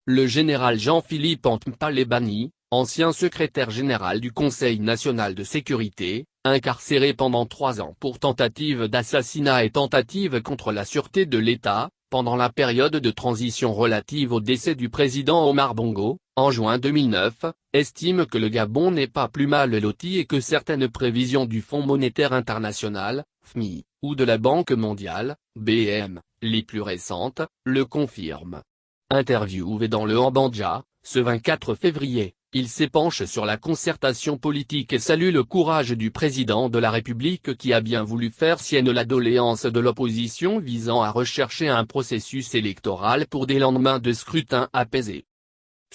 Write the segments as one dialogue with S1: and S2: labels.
S1: Le général Jean-Philippe Ntempalebani, ancien secrétaire général du Conseil national de sécurité, incarcéré pendant 3 ans pour tentative d'assassinat et tentative contre la sûreté de l'État, pendant la période de transition relative au décès du président Omar Bongo, en juin 2009, estime que le Gabon n'est pas plus mal loti et que certaines prévisions du Fonds monétaire international, FMI, ou de la Banque mondiale, BM, les plus récentes, le confirment. Interviewé dans le Mbandja, ce 24 février, il s'épanche sur la concertation politique et salue le courage du président de la République qui a bien voulu faire sienne la doléance de l'opposition visant à rechercher un processus électoral pour des lendemains de scrutin apaisés.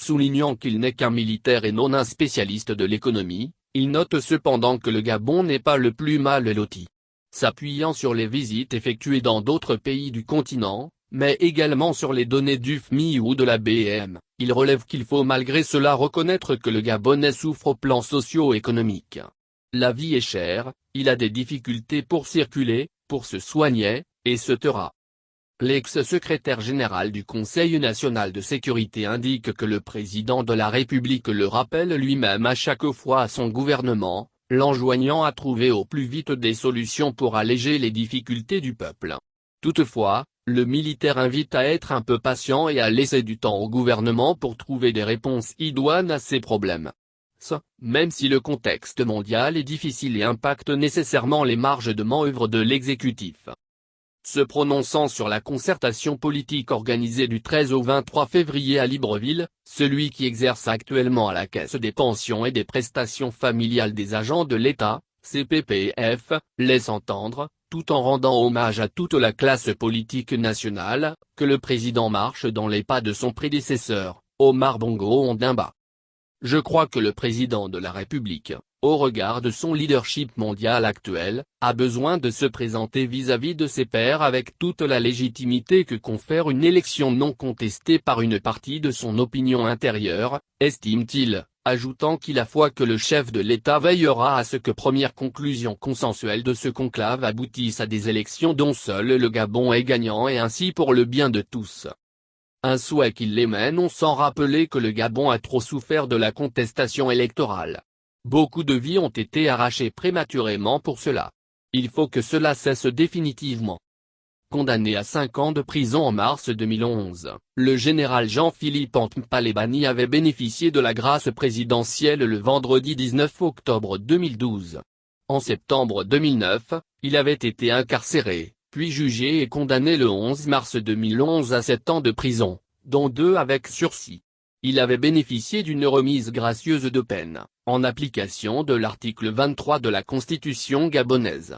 S1: Soulignant qu'il n'est qu'un militaire et non un spécialiste de l'économie, il note cependant que le Gabon n'est pas le plus mal loti. S'appuyant sur les visites effectuées dans d'autres pays du continent, mais également sur les données du FMI ou de la BM, il relève qu'il faut malgré cela reconnaître que le Gabonais souffre au plan socio-économique. La vie est chère, il a des difficultés pour circuler, pour se soigner, etc. L'ex-secrétaire général du Conseil national de sécurité indique que le président de la République le rappelle lui-même à chaque fois à son gouvernement, l'enjoignant à trouver au plus vite des solutions pour alléger les difficultés du peuple. Toutefois, le militaire invite à être un peu patient et à laisser du temps au gouvernement pour trouver des réponses idoines à ces problèmes. Même si le contexte mondial est difficile et impacte nécessairement les marges de manœuvre de l'exécutif. Se prononçant sur la concertation politique organisée du 13 au 23 février à Libreville, celui qui exerce actuellement à la Caisse des pensions et des prestations familiales des agents de l'État, CPPF, laisse entendre, tout en rendant hommage à toute la classe politique nationale, que le président marche dans les pas de son prédécesseur, Omar Bongo Ondimba. Je crois que le président de la République, au regard de son leadership mondial actuel, a besoin de se présenter vis-à-vis de ses pairs avec toute la légitimité que confère une élection non contestée par une partie de son opinion intérieure, estime-t-il, ajoutant qu'il a foi que le chef de l'État veillera à ce que première conclusion consensuelle de ce conclave aboutisse à des élections dont seul le Gabon est gagnant et ainsi pour le bien de tous. Un souhait qu'il émène sans rappeler que le Gabon a trop souffert de la contestation électorale. Beaucoup de vies ont été arrachées prématurément pour cela. Il faut que cela cesse définitivement. Condamné à 5 ans de prison en mars 2011, le général Jean-Philippe Ntempalebani avait bénéficié de la grâce présidentielle le vendredi 19 octobre 2012. En septembre 2009, il avait été incarcéré, puis jugé et condamné le 11 mars 2011 à 7 ans de prison, dont 2 avec sursis. Il avait bénéficié d'une remise gracieuse de peine, en application de l'article 23 de la Constitution gabonaise.